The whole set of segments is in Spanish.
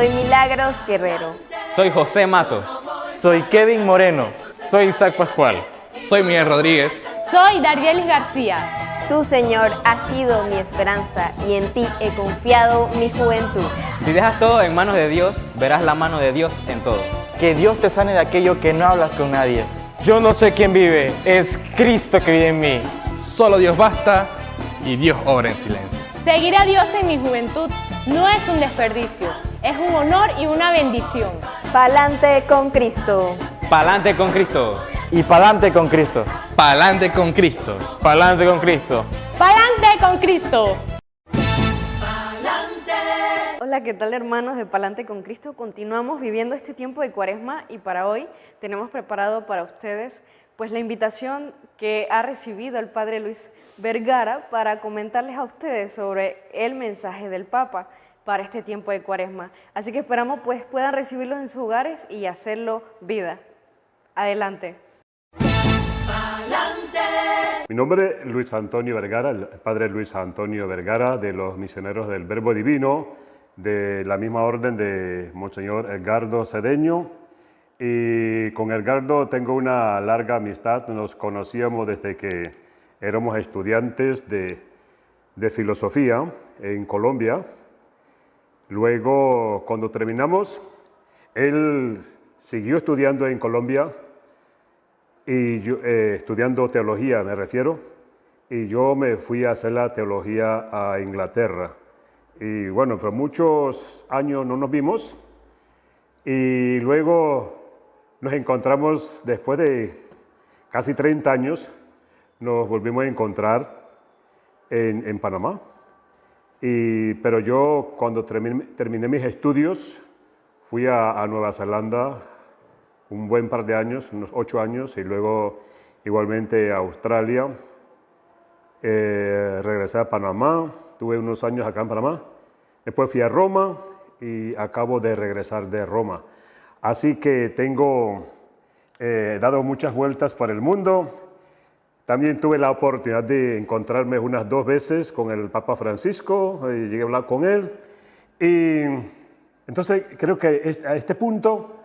Soy Milagros Guerrero. Soy José Matos. Soy Kevin Moreno. Soy Isaac Pascual. Soy Miguel Rodríguez. Soy Darielis García. Tú, Señor, has sido mi esperanza y en ti he confiado mi juventud. Si dejas todo en manos de Dios, verás la mano de Dios en todo. Que Dios te sane de aquello que no hablas con nadie. Yo no sé quién vive, es Cristo que vive en mí. Solo Dios basta y Dios obra en silencio. Seguir a Dios en mi juventud no es un desperdicio, es un honor y una bendición. Pa'lante con Cristo. Pa'lante con Cristo. Y pa'lante con Cristo. Pa'lante con Cristo. Pa'lante con Cristo. ¡Pa'lante con Cristo! Hola, ¿qué tal, hermanos de Pa'lante con Cristo? Continuamos viviendo este tiempo de Cuaresma y para hoy tenemos preparado para ustedes pues la invitación que ha recibido el Padre Luis Vergara para comentarles a ustedes sobre el mensaje del Papa para este tiempo de Cuaresma. Así que esperamos pues puedan recibirlos en sus hogares y hacerlo vida. Adelante. Mi nombre es Luis Antonio Vergara, el Padre Luis Antonio Vergara de los Misioneros del Verbo Divino, de la misma orden de Monseñor Edgardo Cedeño. Y con Edgardo tengo una larga amistad, nos conocíamos desde que éramos estudiantes de filosofía en Colombia. Luego, cuando terminamos, él siguió estudiando en Colombia, y yo, estudiando teología me refiero, y yo me fui a hacer la teología a Inglaterra. Y bueno, por muchos años no nos vimos, y luego nos encontramos después de casi 30 años, nos volvimos a encontrar en Panamá. Pero yo cuando terminé mis estudios, fui a Nueva Zelanda un buen par de años, unos 8 años, y luego igualmente a Australia. Regresé a Panamá, tuve unos años acá en Panamá. Después fui a Roma y acabo de regresar de Roma. Así que tengo dado muchas vueltas por el mundo. También tuve la oportunidad de encontrarme unas 2 veces con el Papa Francisco, y llegué a hablar con él. Y entonces creo que a este punto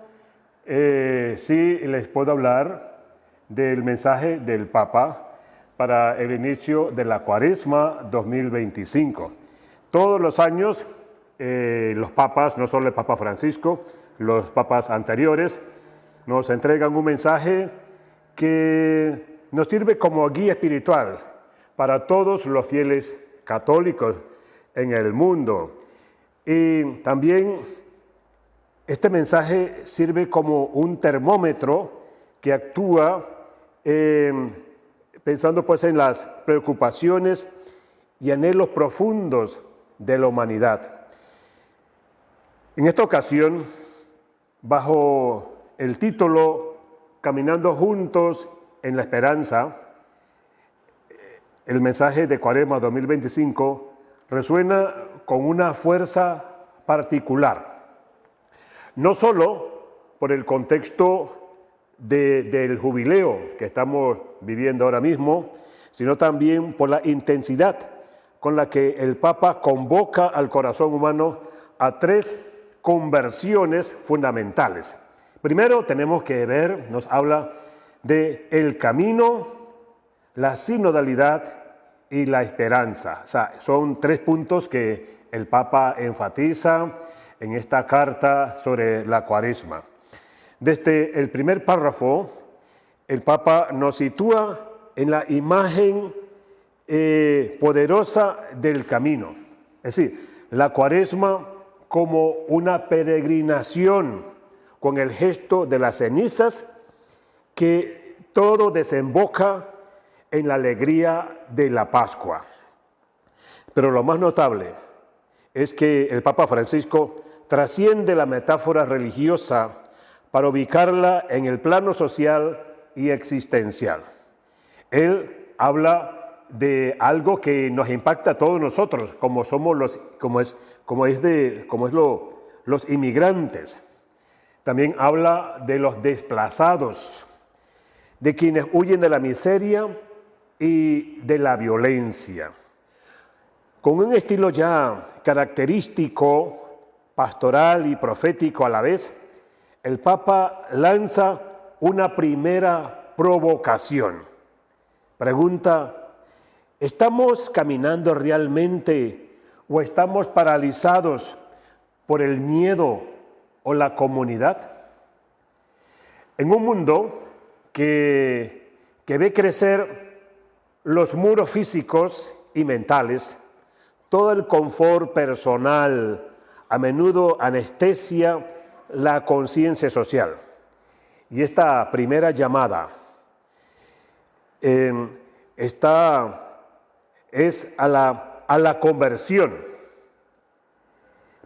sí les puedo hablar del mensaje del Papa para el inicio de la Cuaresma 2025. Todos los años los papas, no solo el Papa Francisco, los papas anteriores, nos entregan un mensaje que nos sirve como guía espiritual para todos los fieles católicos en el mundo. Y también este mensaje sirve como un termómetro que actúa pensando pues en las preocupaciones y anhelos profundos de la humanidad. En esta ocasión, bajo el título Caminando Juntos en la Esperanza, el mensaje de Cuaresma 2025 resuena con una fuerza particular. No solo por el contexto del jubileo que estamos viviendo ahora mismo, sino también por la intensidad con la que el Papa convoca al corazón humano a 3 conversiones fundamentales. Primero tenemos que ver, nos habla de el camino, la sinodalidad y la esperanza. O sea, son 3 puntos que el Papa enfatiza en esta carta sobre la Cuaresma. Desde el primer párrafo, el Papa nos sitúa en la imagen poderosa del camino. Es decir, la Cuaresma como una peregrinación con el gesto de las cenizas, que todo desemboca en la alegría de la Pascua. Pero lo más notable es que el Papa Francisco trasciende la metáfora religiosa para ubicarla en el plano social y existencial. Él habla de algo que nos impacta a todos nosotros, como somos los inmigrantes. También habla de los desplazados, de quienes huyen de la miseria y de la violencia. Con un estilo ya característico pastoral y profético a la vez, el Papa lanza una primera provocación. Pregunta: ¿estamos caminando realmente o estamos paralizados por el miedo o la comodidad? En un mundo que ve crecer los muros físicos y mentales, todo el confort personal a menudo anestesia la conciencia social. Y esta primera llamada es a la conversión,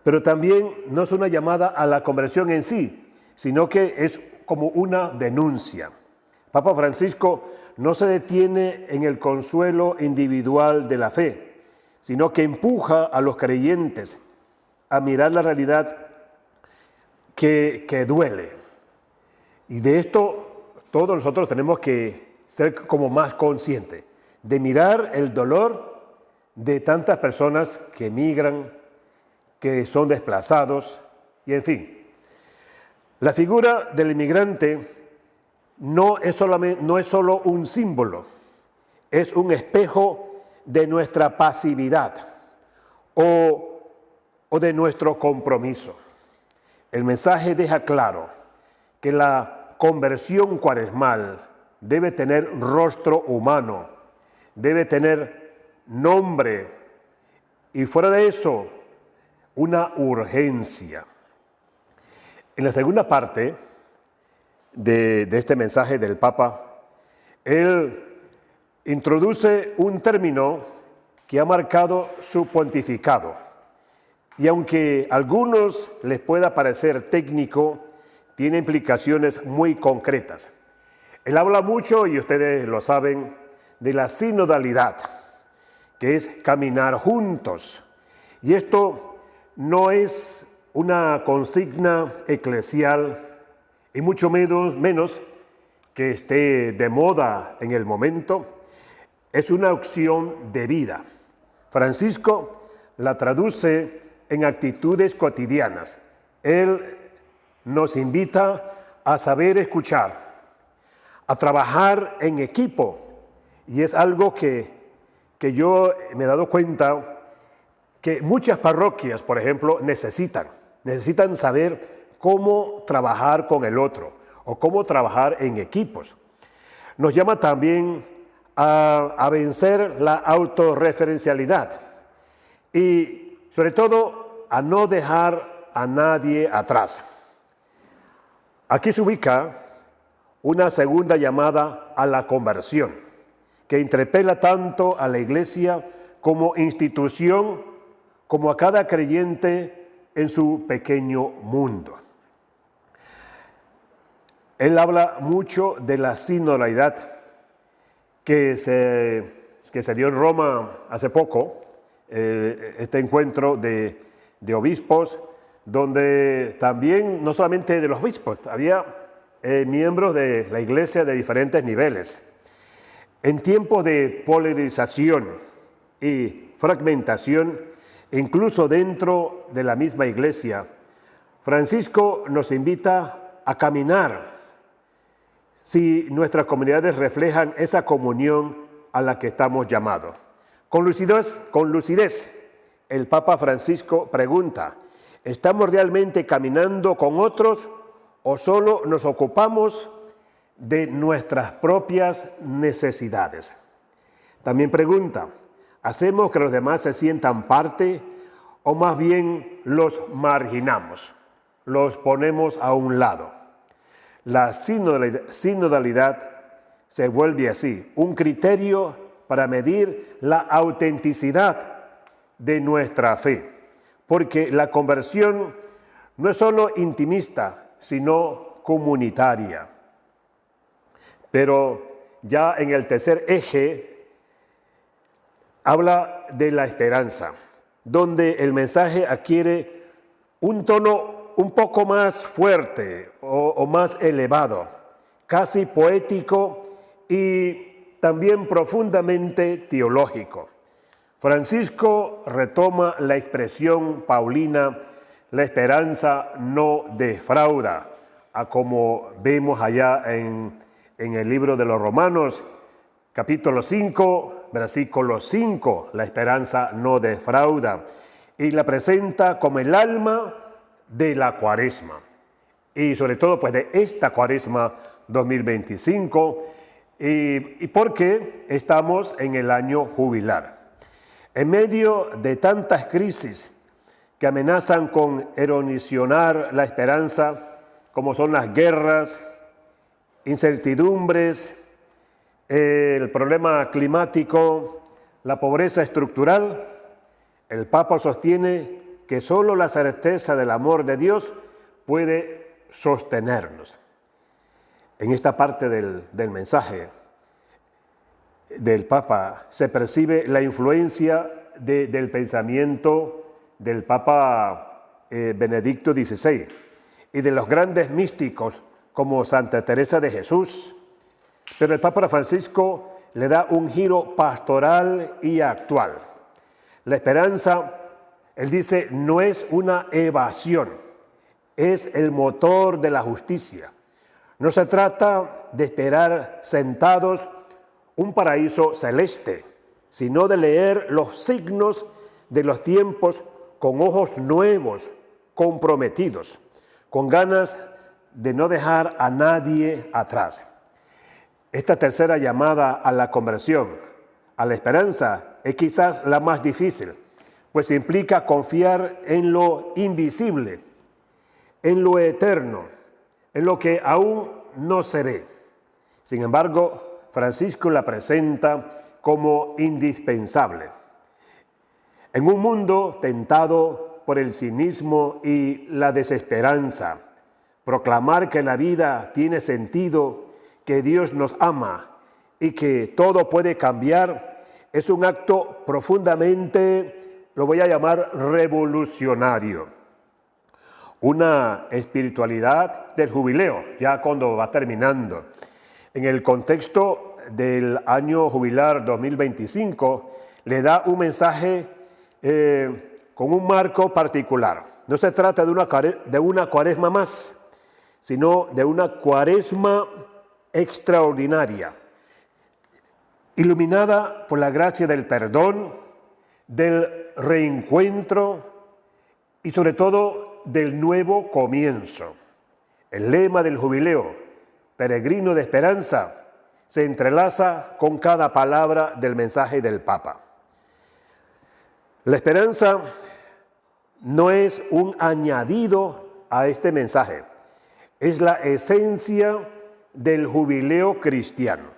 pero también no es una llamada a la conversión en sí, sino que es como una denuncia. Papa Francisco no se detiene en el consuelo individual de la fe, sino que empuja a los creyentes a mirar la realidad que duele. Y de esto todos nosotros tenemos que ser como más conscientes, de mirar el dolor de tantas personas que emigran, que son desplazados, y en fin. La figura del inmigrante no es solo un símbolo, es un espejo de nuestra pasividad o de nuestro compromiso. El mensaje deja claro que la conversión cuaresmal debe tener rostro humano, debe tener nombre y fuera de eso, una urgencia. En la segunda parte de este mensaje del Papa, él introduce un término que ha marcado su pontificado. Y aunque a algunos les pueda parecer técnico, tiene implicaciones muy concretas. Él habla mucho, y ustedes lo saben, de la sinodalidad, que es caminar juntos. Y esto no es una consigna eclesial, y mucho menos que esté de moda en el momento, es una opción de vida. Francisco la traduce en actitudes cotidianas. Él nos invita a saber escuchar, a trabajar en equipo, y es algo que yo me he dado cuenta que muchas parroquias, por ejemplo, necesitan saber cómo trabajar con el otro o cómo trabajar en equipos. Nos llama también a vencer la autorreferencialidad y sobre todo a no dejar a nadie atrás. Aquí se ubica una segunda llamada a la conversión, que interpela tanto a la Iglesia como institución, como a cada creyente en su pequeño mundo. Él habla mucho de la sinodalidad que se dio en Roma hace poco, este encuentro de obispos, donde también, no solamente de los obispos, había miembros de la Iglesia de diferentes niveles. En tiempos de polarización y fragmentación, incluso dentro de la misma Iglesia, Francisco nos invita a caminar si nuestras comunidades reflejan esa comunión a la que estamos llamados. Con lucidez, el Papa Francisco pregunta: ¿estamos realmente caminando con otros o solo nos ocupamos de nuestras propias necesidades? También pregunta: ¿hacemos que los demás se sientan parte o más bien los marginamos, los ponemos a un lado? La sinodalidad se vuelve así, un criterio para medir la autenticidad de nuestra fe, porque la conversión no es solo intimista, sino comunitaria. Pero ya en el tercer eje habla de la esperanza, donde el mensaje adquiere un tono un poco más fuerte o más elevado, casi poético y también profundamente teológico. Francisco retoma la expresión paulina la esperanza no defrauda, a como vemos allá en el libro de los Romanos, capítulo 5, versículo 5, la esperanza no defrauda, y la presenta como el alma de la Cuaresma, y sobre todo pues de esta Cuaresma 2025, y porque estamos en el año jubilar. En medio de tantas crisis que amenazan con erosionar la esperanza, como son las guerras, incertidumbres, el problema climático, la pobreza estructural, el Papa sostiene que solo la certeza del amor de Dios puede sostenernos. En esta parte del mensaje del Papa se percibe la influencia del pensamiento del Papa Benedicto XVI y de los grandes místicos como Santa Teresa de Jesús. Pero el Papa Francisco le da un giro pastoral y actual. La esperanza, él dice, no es una evasión, es el motor de la justicia. No se trata de esperar sentados un paraíso celeste, sino de leer los signos de los tiempos con ojos nuevos, comprometidos, con ganas de no dejar a nadie atrás. Esta tercera llamada a la conversión, a la esperanza, es quizás la más difícil, pues implica confiar en lo invisible, en lo eterno, en lo que aún no se ve. Sin embargo, Francisco la presenta como indispensable. En un mundo tentado por el cinismo y la desesperanza, proclamar que la vida tiene sentido, que Dios nos ama y que todo puede cambiar es un acto profundamente, lo voy a llamar, revolucionario. Una espiritualidad del jubileo, ya cuando va terminando. En el contexto del año jubilar 2025, le da un mensaje con un marco particular. No se trata de una cuaresma más, sino de una cuaresma extraordinaria, iluminada por la gracia del perdón, del reencuentro y sobre todo del nuevo comienzo. El lema del jubileo, peregrino de esperanza, se entrelaza con cada palabra del mensaje del Papa. La esperanza no es un añadido a este mensaje, es la esencia del jubileo cristiano.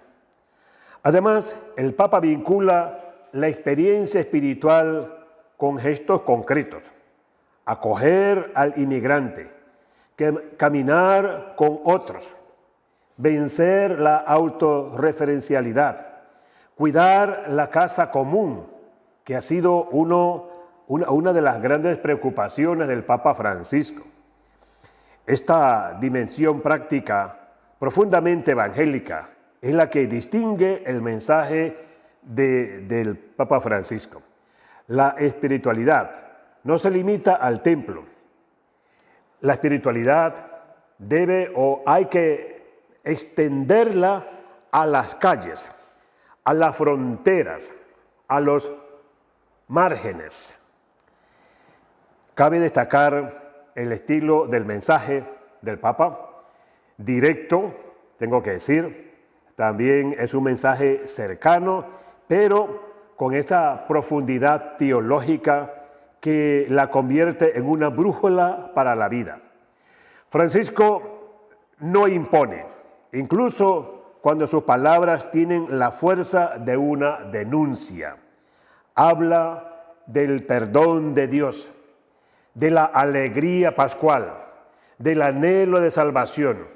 Además, el Papa vincula la experiencia espiritual con gestos concretos: acoger al inmigrante, caminar con otros, vencer la autorreferencialidad, cuidar la casa común, que ha sido una de las grandes preocupaciones del Papa Francisco. Esta dimensión práctica profundamente evangélica es la que distingue el mensaje del Papa Francisco. La espiritualidad no se limita al templo. La espiritualidad debe o hay que extenderla a las calles, a las fronteras, a los márgenes. Cabe destacar el estilo del mensaje del Papa, directo, tengo que decir, también es un mensaje cercano, pero con esa profundidad teológica que la convierte en una brújula para la vida. Francisco no impone, incluso cuando sus palabras tienen la fuerza de una denuncia. Habla del perdón de Dios, de la alegría pascual, del anhelo de salvación.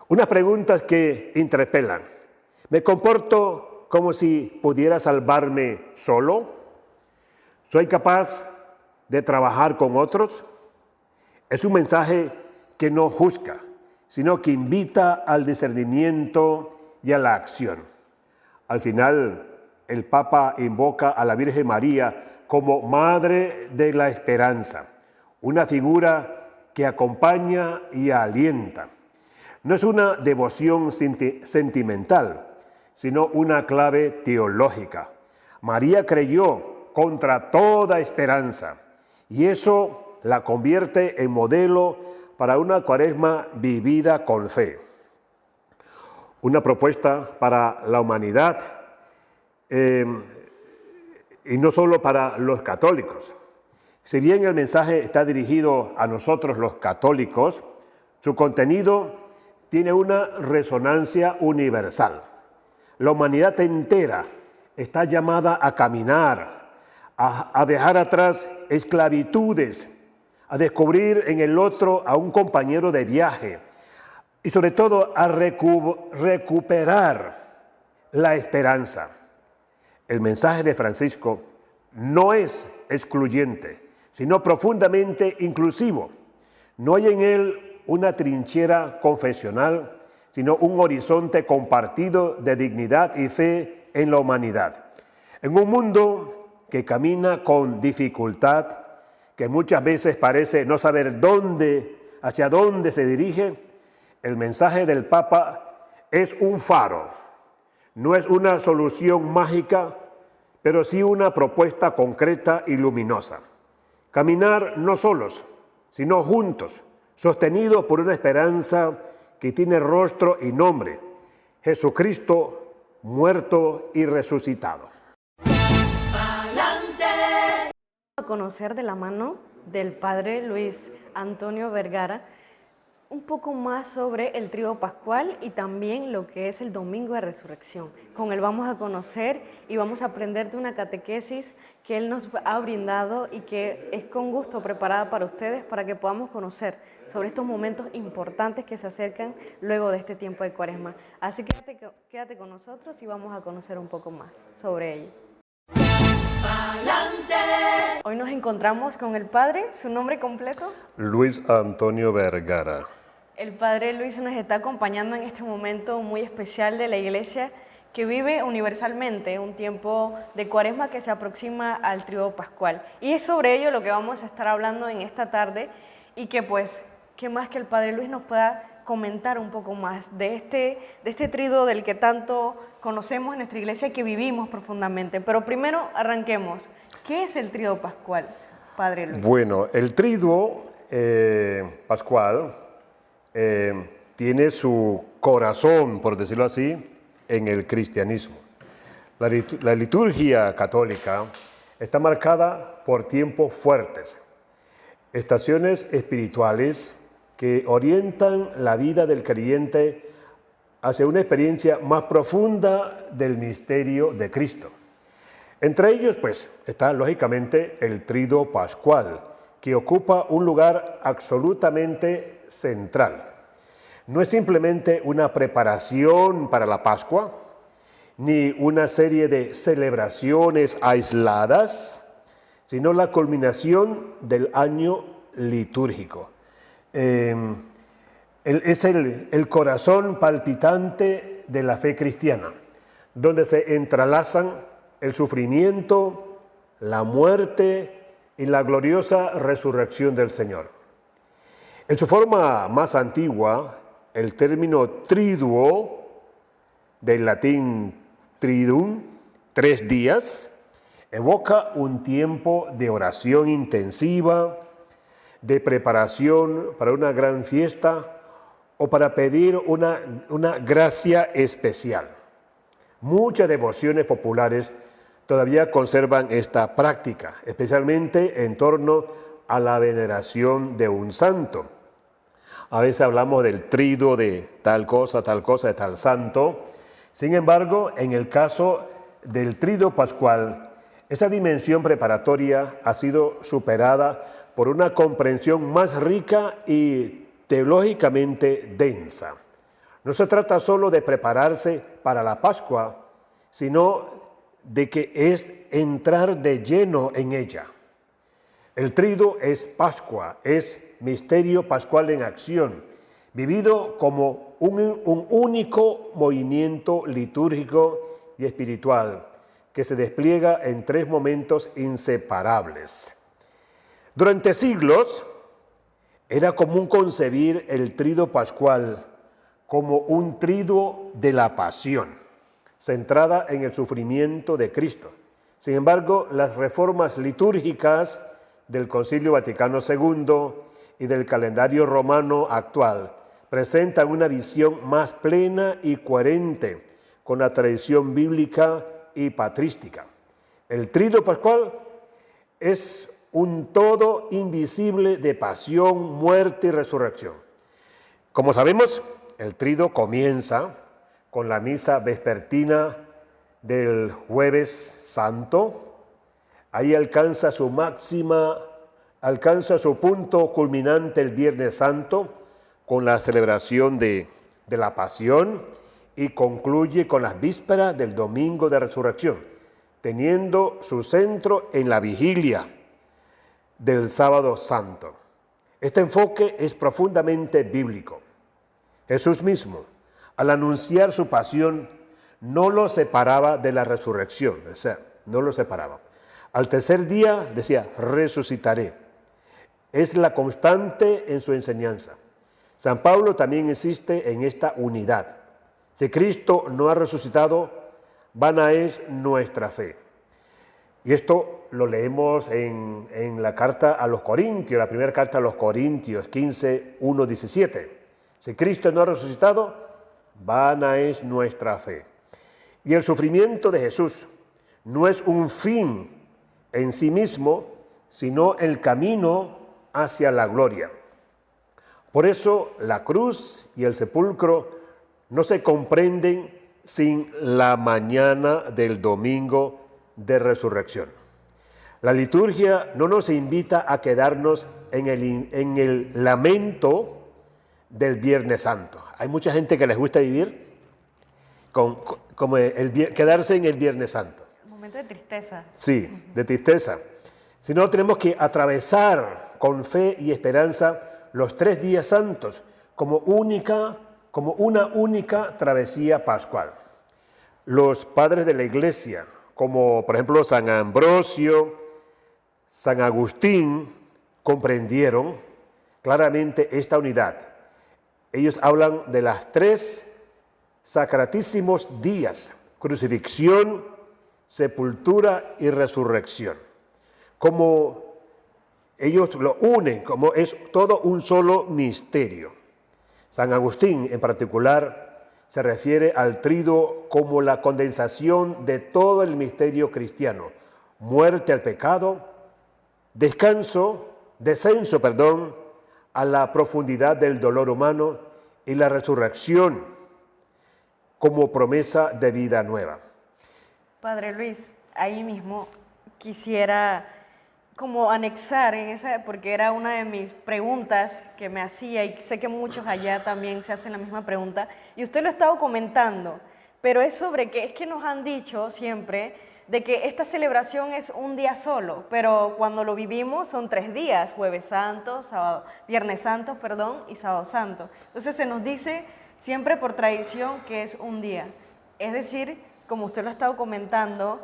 Unas preguntas que interpelan. ¿Me comporto como si pudiera salvarme solo? ¿Soy capaz de trabajar con otros? Es un mensaje que no juzga, sino que invita al discernimiento y a la acción. Al final, el Papa invoca a la Virgen María como Madre de la Esperanza, una figura que acompaña y alienta. No es una devoción sentimental, sino una clave teológica. María creyó contra toda esperanza y eso la convierte en modelo para una Cuaresma vivida con fe. Una propuesta para la humanidad y no solo para los católicos. Si bien el mensaje está dirigido a nosotros los católicos, su contenido tiene una resonancia universal. La humanidad entera está llamada a caminar, a dejar atrás esclavitudes, a descubrir en el otro a un compañero de viaje y sobre todo a recuperar la esperanza. El mensaje de Francisco no es excluyente, sino profundamente inclusivo. No hay en él una trinchera confesional, sino un horizonte compartido de dignidad y fe en la humanidad. En un mundo que camina con dificultad, que muchas veces parece no saber hacia dónde se dirige, el mensaje del Papa es un faro. No es una solución mágica, pero sí una propuesta concreta y luminosa. Caminar no solos, sino juntos, sostenidos por una esperanza que tiene rostro y nombre: Jesucristo muerto y resucitado. A conocer de la mano del Padre Luis Antonio Vergara un poco más sobre el Tríodo Pascual y también lo que es el Domingo de Resurrección. Con él vamos a conocer y vamos a aprender de una catequesis que él nos ha brindado y que es con gusto preparada para ustedes para que podamos conocer sobre estos momentos importantes que se acercan luego de este tiempo de Cuaresma. Así que quédate con nosotros y vamos a conocer un poco más sobre ello. Hoy nos encontramos con el Padre, ¿su nombre completo? Luis Antonio Vergara. El Padre Luis nos está acompañando en este momento muy especial de la Iglesia que vive universalmente un tiempo de Cuaresma que se aproxima al Tríodo Pascual. Y es sobre ello lo que vamos a estar hablando en esta tarde y que pues, qué más que el Padre Luis nos pueda comentar un poco más de este tríodo del que tanto conocemos en nuestra Iglesia y que vivimos profundamente. Pero primero arranquemos. ¿Qué es el Tríodo Pascual, Padre Luis? Bueno, el Tríodo Pascual tiene su corazón, por decirlo así, en el cristianismo. La liturgia católica está marcada por tiempos fuertes, estaciones espirituales que orientan la vida del creyente hacia una experiencia más profunda del misterio de Cristo. Entre ellos, pues, está lógicamente el Tríodo Pascual, que ocupa un lugar absolutamente central. No es simplemente una preparación para la Pascua, ni una serie de celebraciones aisladas, sino la culminación del año litúrgico. Es el corazón palpitante de la fe cristiana, donde se entrelazan el sufrimiento, la muerte y la gloriosa resurrección del Señor. En su forma más antigua, el término triduo, del latín triduum, 3 días, evoca un tiempo de oración intensiva, de preparación para una gran fiesta o para pedir una gracia especial. Muchas devociones populares todavía conservan esta práctica, especialmente en torno a la veneración de un santo. A veces hablamos del tríodo de tal cosa, de tal santo. Sin embargo, en el caso del Tríodo Pascual, esa dimensión preparatoria ha sido superada por una comprensión más rica y teológicamente densa. No se trata solo de prepararse para la Pascua, sino de que es entrar de lleno en ella. El tríodo es Pascua, es misterio pascual en acción, vivido como un único movimiento litúrgico y espiritual que se despliega en 3 momentos inseparables. Durante siglos, Era común concebir el trido pascual como un trido de la pasión, centrada en el sufrimiento de Cristo. Sin embargo, las reformas litúrgicas del Concilio Vaticano II y del calendario romano actual presentan una visión más plena y coherente con la tradición bíblica y patrística. El trido pascual es un todo invisible de pasión, muerte y resurrección. Como sabemos, el trido comienza con la misa vespertina del Jueves Santo. Ahí alcanza su punto culminante el Viernes Santo con la celebración de la Pasión y concluye con las vísperas del Domingo de Resurrección, teniendo su centro en la vigilia del Sábado Santo. Este enfoque es profundamente bíblico. Jesús mismo, al anunciar su pasión, no lo separaba de la resurrección, o sea, no lo separaba. Al tercer día decía, resucitaré. Es la constante en su enseñanza. San Pablo también insiste en esta unidad. Si Cristo no ha resucitado, vana es nuestra fe. Y esto lo leemos en la carta a los Corintios, la primera carta a los Corintios 15, 1, 17. Si Cristo no ha resucitado, vana es nuestra fe. Y el sufrimiento de Jesús no es un fin en sí mismo, sino el camino hacia la gloria. Por eso la cruz y el sepulcro no se comprenden sin la mañana del domingo de resurrección. La liturgia no nos invita a quedarnos en el lamento del Viernes Santo. Hay mucha gente que les gusta vivir quedarse en el Viernes Santo. Un momento de tristeza. Sí, de tristeza. Sino tenemos que atravesar con fe y esperanza los 3 días santos como una única travesía pascual. Los padres de la Iglesia, como por ejemplo San Ambrosio, San Agustín, comprendieron claramente esta unidad. Ellos hablan de las 3 sacratísimos días: crucifixión, sepultura y resurrección. Como ellos lo unen, como es todo un solo misterio. San Agustín en particular se refiere al trido como la condensación de todo el misterio cristiano: muerte al pecado, descenso, a la profundidad del dolor humano y la resurrección como promesa de vida nueva. Padre Luis, ahí mismo quisiera como anexar en esa, porque era una de mis preguntas que me hacía y sé que muchos allá también se hacen la misma pregunta y usted lo ha estado comentando, pero es sobre que es que nos han dicho siempre de que esta celebración es un día solo, pero cuando lo vivimos son 3 días, Jueves Santo, Viernes Santo, y Sábado Santo. Entonces se nos dice siempre por tradición que es un día. Es decir, como usted lo ha estado comentando,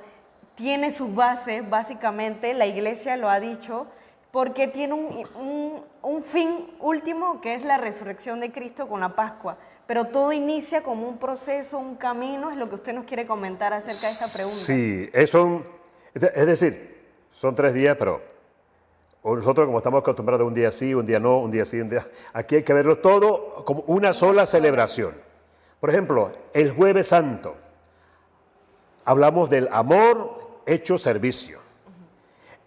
tiene sus bases, básicamente, la Iglesia lo ha dicho, porque tiene un fin último que es la resurrección de Cristo con la Pascua. Pero todo inicia como un proceso, un camino, es lo que usted nos quiere comentar acerca de esta pregunta. Sí, es decir, son 3 días, pero nosotros como estamos acostumbrados a un día sí, un día no, un día sí, un día... Aquí hay que verlo todo como una sola celebración. Por ejemplo, el Jueves Santo, hablamos del amor hecho servicio.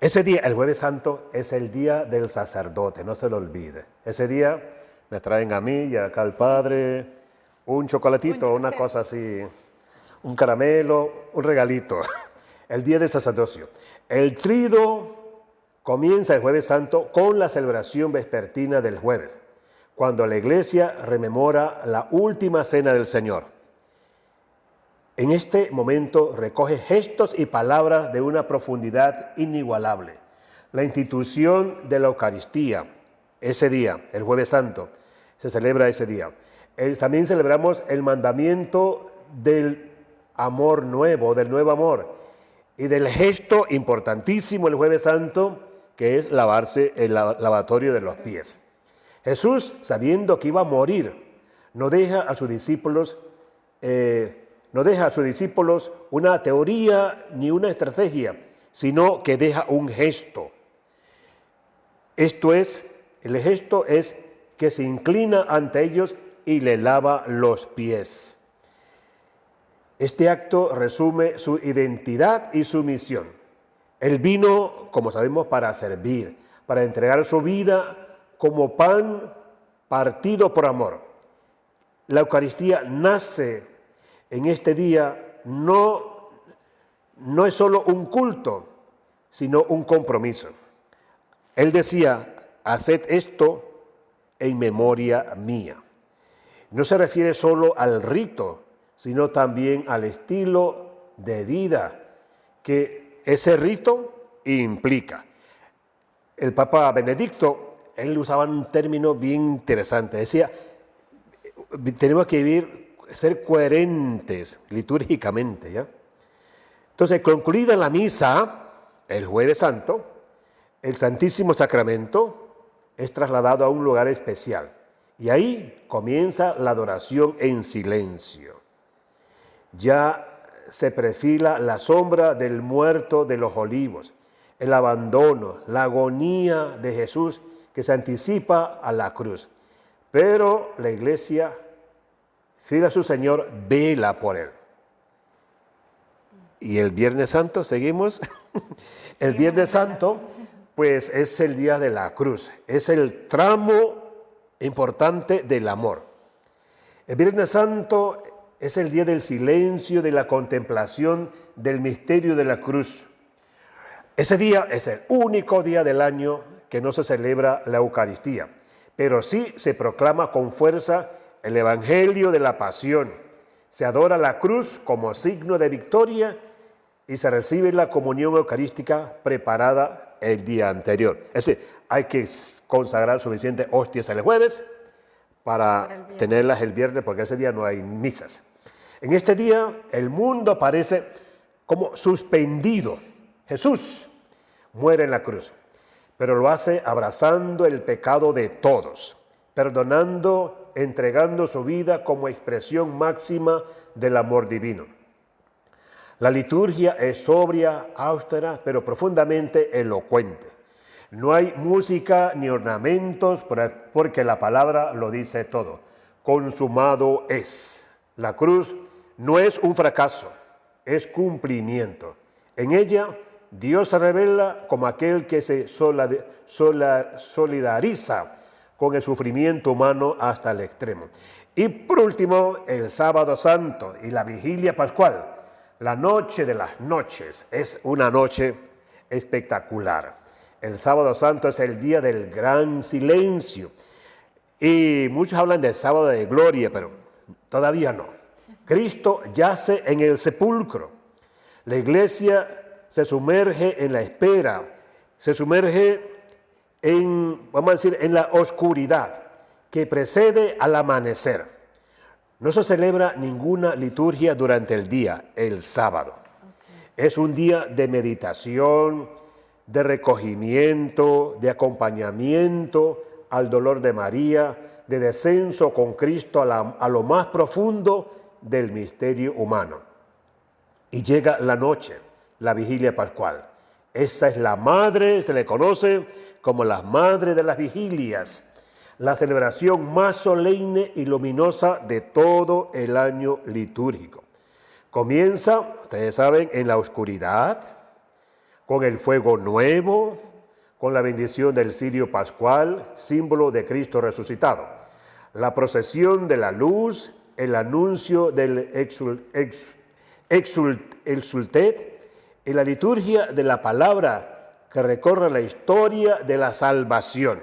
Ese día, el Jueves Santo, es el día del sacerdote, no se lo olvide. Ese día me traen a mí y acá al padre un chocolatito, una cosa así, un caramelo, un regalito. El día del sacerdocio. El trido comienza el Jueves Santo con la celebración vespertina del jueves, cuando la Iglesia rememora la última cena del Señor. En este momento recoge gestos y palabras de una profundidad inigualable. La institución de la Eucaristía, ese día, el Jueves Santo, se celebra ese día. También celebramos el mandamiento del amor nuevo, del nuevo amor, y del gesto importantísimo el Jueves Santo, que es lavarse el lavatorio de los pies. Jesús, sabiendo que iba a morir, no deja a sus discípulos una teoría ni una estrategia, sino que deja un gesto. El gesto es que se inclina ante ellos y le lava los pies. Este acto resume su identidad y su misión. Él vino, como sabemos, para servir, para entregar su vida como pan partido por amor. La Eucaristía nace en este día, no es solo un culto, sino un compromiso. Él decía, haced esto en memoria mía. No se refiere solo al rito, sino también al estilo de vida que ese rito implica. El Papa Benedicto, él usaba un término bien interesante. Decía, tenemos que ser coherentes litúrgicamente, ¿ya? Entonces, concluida la misa, el Jueves Santo, el Santísimo Sacramento es trasladado a un lugar especial. Y ahí comienza la adoración en silencio. Ya se perfila la sombra del muerto de los olivos, el abandono, la agonía de Jesús que se anticipa a la cruz. Pero la Iglesia, fiel a su Señor, vela por él. Y el Viernes Santo, ¿seguimos? El Viernes Santo, pues es el día de la cruz, es el tramo importante del amor. El Viernes Santo es el día del silencio, de la contemplación del misterio de la cruz. Ese día es el único día del año que no se celebra la Eucaristía, pero sí se proclama con fuerza el Evangelio de la Pasión. Se adora la cruz como signo de victoria y se recibe la comunión eucarística preparada el día anterior. Es decir, hay que consagrar suficientes hostias el jueves para tenerlas el viernes, porque ese día no hay misas. En este día el mundo parece como suspendido. Jesús muere en la cruz, pero lo hace abrazando el pecado de todos, perdonando, entregando su vida como expresión máxima del amor divino. La liturgia es sobria, austera, pero profundamente elocuente. No hay música ni ornamentos porque la palabra lo dice todo. Consumado es. La cruz no es un fracaso, es cumplimiento. En ella Dios se revela como aquel que se solidariza con el sufrimiento humano hasta el extremo. Y por último, el Sábado Santo y la Vigilia Pascual. La noche de las noches es una noche espectacular. El Sábado Santo es el día del gran silencio. Y muchos hablan del sábado de gloria, pero todavía no. Cristo yace en el sepulcro. La iglesia se sumerge en la espera, se sumerge en la oscuridad que precede al amanecer. No se celebra ninguna liturgia durante el día, el sábado. Es un día de meditación, de recogimiento, de acompañamiento al dolor de María, de descenso con Cristo a lo más profundo del misterio humano. Y llega la noche, la Vigilia Pascual. Esa es la madre, se le conoce como la madre de las vigilias, la celebración más solemne y luminosa de todo el año litúrgico. Comienza, ustedes saben, en la oscuridad, con el fuego nuevo, con la bendición del cirio pascual, símbolo de Cristo resucitado. La procesión de la luz, el anuncio del exultet, y la liturgia de la palabra que recorre la historia de la salvación.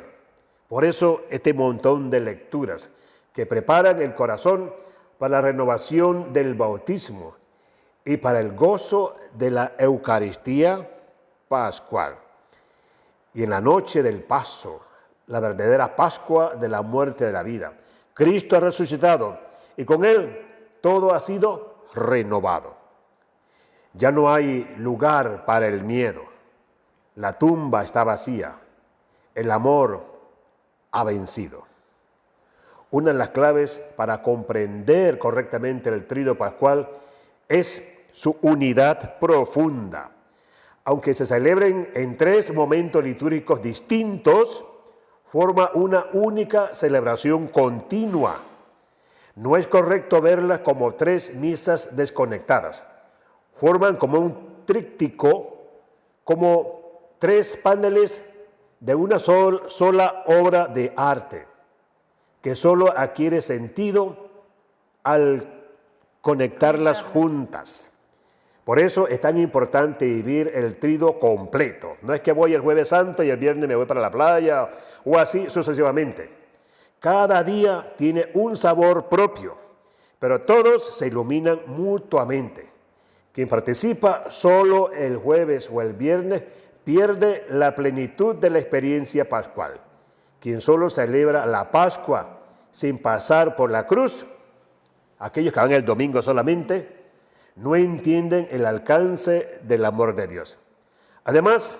Por eso este montón de lecturas que preparan el corazón para la renovación del bautismo y para el gozo de la Eucaristía pascual. Y en la noche del paso, la verdadera Pascua de la muerte de la vida. Cristo ha resucitado y con Él todo ha sido renovado. Ya no hay lugar para el miedo. La tumba está vacía. El amor ha vencido. una de las claves para comprender correctamente el tríodo pascual es su unidad profunda. Aunque se celebren en 3 momentos litúrgicos distintos, forma una única celebración continua. No es correcto verlas como 3 misas desconectadas. Forman como un tríptico, como 3 paneles de una sola obra de arte, que solo adquiere sentido al conectarlas juntas. Por eso es tan importante vivir el tríodo completo. No es que voy el jueves santo y el viernes me voy para la playa o así sucesivamente. Cada día tiene un sabor propio, pero todos se iluminan mutuamente. Quien participa solo el jueves o el viernes pierde la plenitud de la experiencia pascual. Quien solo celebra la Pascua sin pasar por la cruz, aquellos que van el domingo solamente, no entienden el alcance del amor de Dios. Además,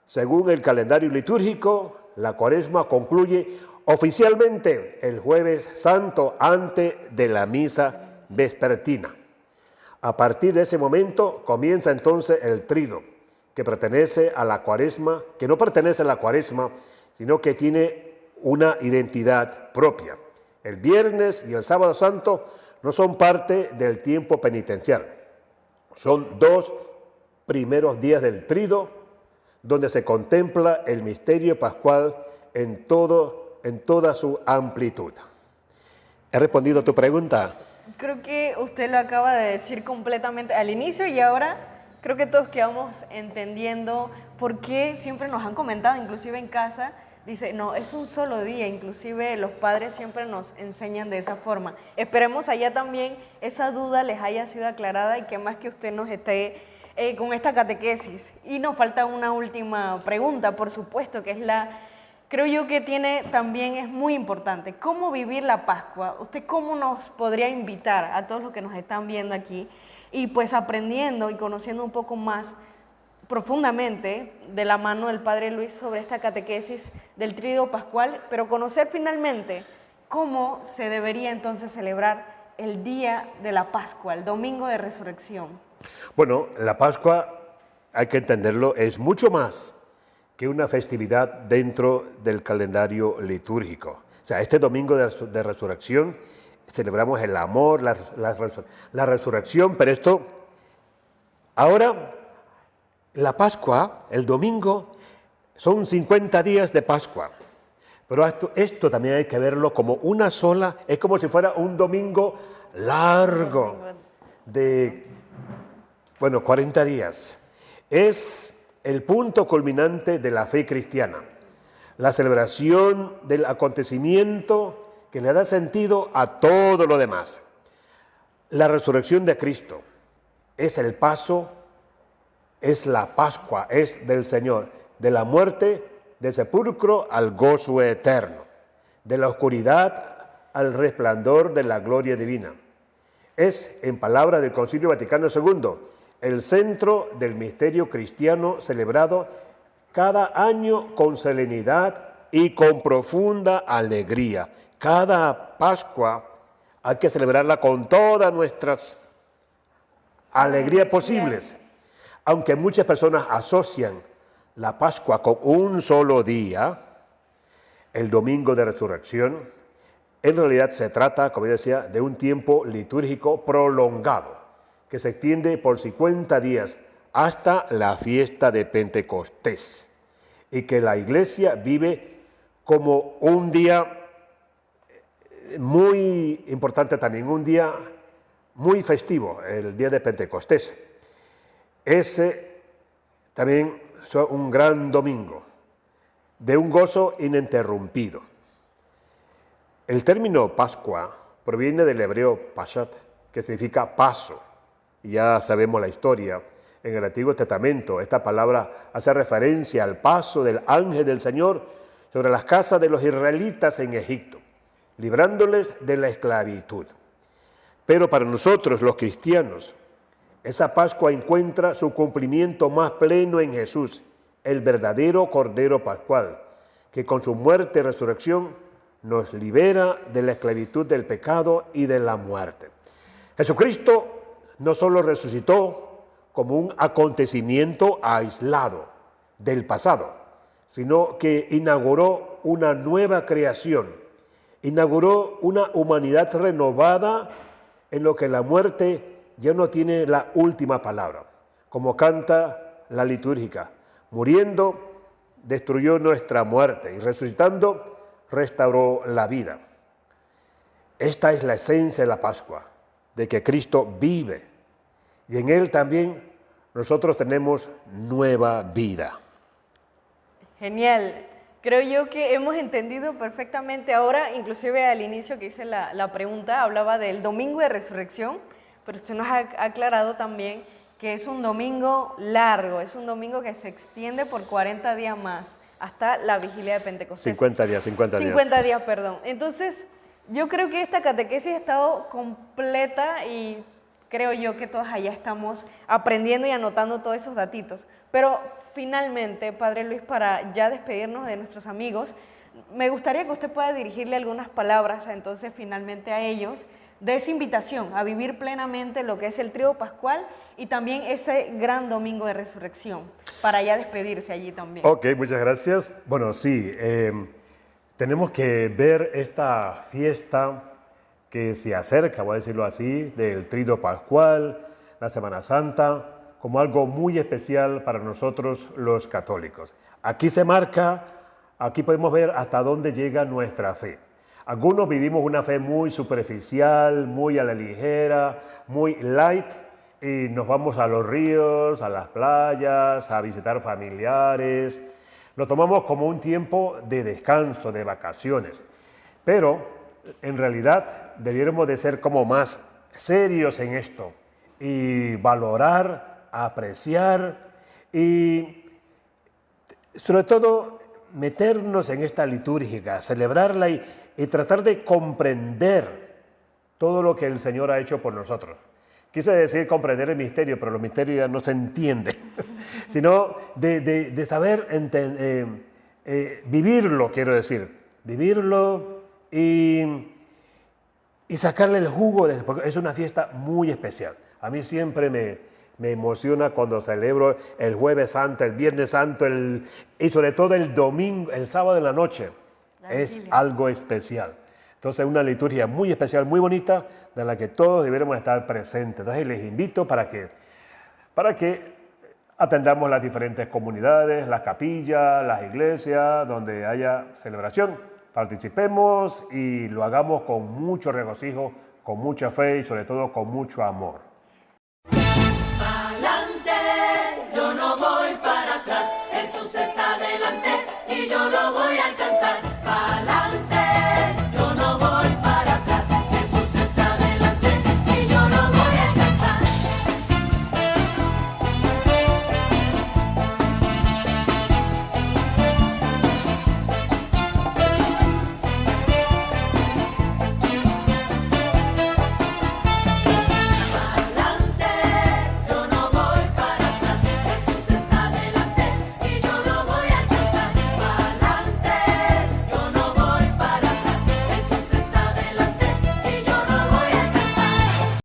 según el calendario litúrgico, la Cuaresma concluye oficialmente el jueves santo antes de la misa vespertina. A partir de ese momento comienza entonces el tríodo, que pertenece a la Cuaresma, que no pertenece a la Cuaresma, sino que tiene una identidad propia. El viernes y el sábado santo no son parte del tiempo penitencial. Son 2 primeros días del tríodo, donde se contempla el misterio pascual en toda su amplitud. ¿He respondido a tu pregunta? Creo que usted lo acaba de decir completamente al inicio y ahora creo que todos quedamos entendiendo por qué siempre nos han comentado, inclusive en casa, dice, no, es un solo día, inclusive los padres siempre nos enseñan de esa forma. Esperemos allá también esa duda les haya sido aclarada y que más que usted nos esté con esta catequesis. Y nos falta una última pregunta, por supuesto, que es creo yo que también es muy importante. ¿Cómo vivir la Pascua? ¿Usted cómo nos podría invitar a todos los que nos están viendo aquí? Y pues aprendiendo y conociendo un poco más profundamente de la mano del Padre Luis sobre esta catequesis del tríodo pascual, pero conocer finalmente cómo se debería entonces celebrar el día de la Pascua, el domingo de resurrección. Bueno, la Pascua, hay que entenderlo, es mucho más que una festividad dentro del calendario litúrgico. O sea, este domingo de resurrección celebramos el amor, la resurrección, pero esto, ahora, la Pascua, el domingo, son 50 días de Pascua, pero esto también hay que verlo como una sola, es como si fuera un domingo largo de, 40 días. Es el punto culminante de la fe cristiana, la celebración del acontecimiento que le da sentido a todo lo demás. La resurrección de Cristo es el paso, es la Pascua, es del Señor, de la muerte, del sepulcro al gozo eterno, de la oscuridad al resplandor de la gloria divina. Es, en palabras del Concilio Vaticano II, el centro del misterio cristiano celebrado cada año con solemnidad y con profunda alegría. Cada Pascua hay que celebrarla con todas nuestras alegrías posibles. Aunque muchas personas asocian la Pascua con un solo día, el domingo de resurrección, en realidad se trata, como yo decía, de un tiempo litúrgico prolongado, que se extiende por 50 días hasta la fiesta de Pentecostés, y que la Iglesia vive como un día muy importante también, un día muy festivo, el día de Pentecostés. Ese también es un gran domingo, de un gozo ininterrumpido. El término Pascua proviene del hebreo Pashat, que significa paso. Ya sabemos la historia. En el Antiguo Testamento esta palabra hace referencia al paso del ángel del Señor sobre las casas de los israelitas en Egipto, librándoles de la esclavitud. Pero para nosotros los cristianos, esa Pascua encuentra su cumplimiento más pleno en Jesús, el verdadero Cordero Pascual, que con su muerte y resurrección nos libera de la esclavitud del pecado y de la muerte. Jesucristo no solo resucitó como un acontecimiento aislado del pasado, sino que inauguró una nueva creación, inauguró una humanidad renovada en lo que la muerte ya no tiene la última palabra, como canta la litúrgica. Muriendo, destruyó nuestra muerte y resucitando, restauró la vida. Esta es la esencia de la Pascua, de que Cristo vive y en Él también nosotros tenemos nueva vida. Genial. Creo yo que hemos entendido perfectamente ahora, inclusive al inicio que hice la pregunta, hablaba del domingo de resurrección, pero usted nos ha aclarado también que es un domingo largo, es un domingo que se extiende por 40 días más, hasta la vigilia de Pentecostés. 50 días. 50 días, perdón. Entonces, yo creo que esta catequesis ha estado completa y creo yo que todos allá estamos aprendiendo y anotando todos esos datitos. Pero finalmente, Padre Luis, para ya despedirnos de nuestros amigos, me gustaría que usted pueda dirigirle algunas palabras entonces finalmente a ellos de esa invitación a vivir plenamente lo que es el tríodo pascual y también ese gran domingo de resurrección, para ya despedirse allí también. Ok, muchas gracias. Bueno, sí, tenemos que ver esta fiesta que se acerca, voy a decirlo así, del tríodo pascual, la Semana Santa, como algo muy especial para nosotros los católicos. Aquí se marca, aquí podemos ver hasta dónde llega nuestra fe. Algunos vivimos una fe muy superficial, muy a la ligera, muy light, y nos vamos a los ríos, a las playas, a visitar familiares. Lo tomamos como un tiempo de descanso, de vacaciones. Pero, en realidad, debiéramos de ser como más serios en esto y valorar, apreciar y, sobre todo, meternos en esta litúrgica, celebrarla y tratar de comprender todo lo que el Señor ha hecho por nosotros. Quise decir comprender el misterio, pero los misterios ya no se entienden, sino de saber vivirlo, quiero decir, vivirlo y sacarle el jugo, porque es una fiesta muy especial. A mí siempre me emociona cuando celebro el Jueves Santo, el Viernes Santo y sobre todo el domingo, el sábado en la noche. Es algo especial. Entonces, una liturgia muy especial, muy bonita, de la que todos deberemos estar presentes. Entonces, les invito para que atendamos las diferentes comunidades, las capillas, las iglesias, donde haya celebración. Participemos y lo hagamos con mucho regocijo, con mucha fe y sobre todo con mucho amor.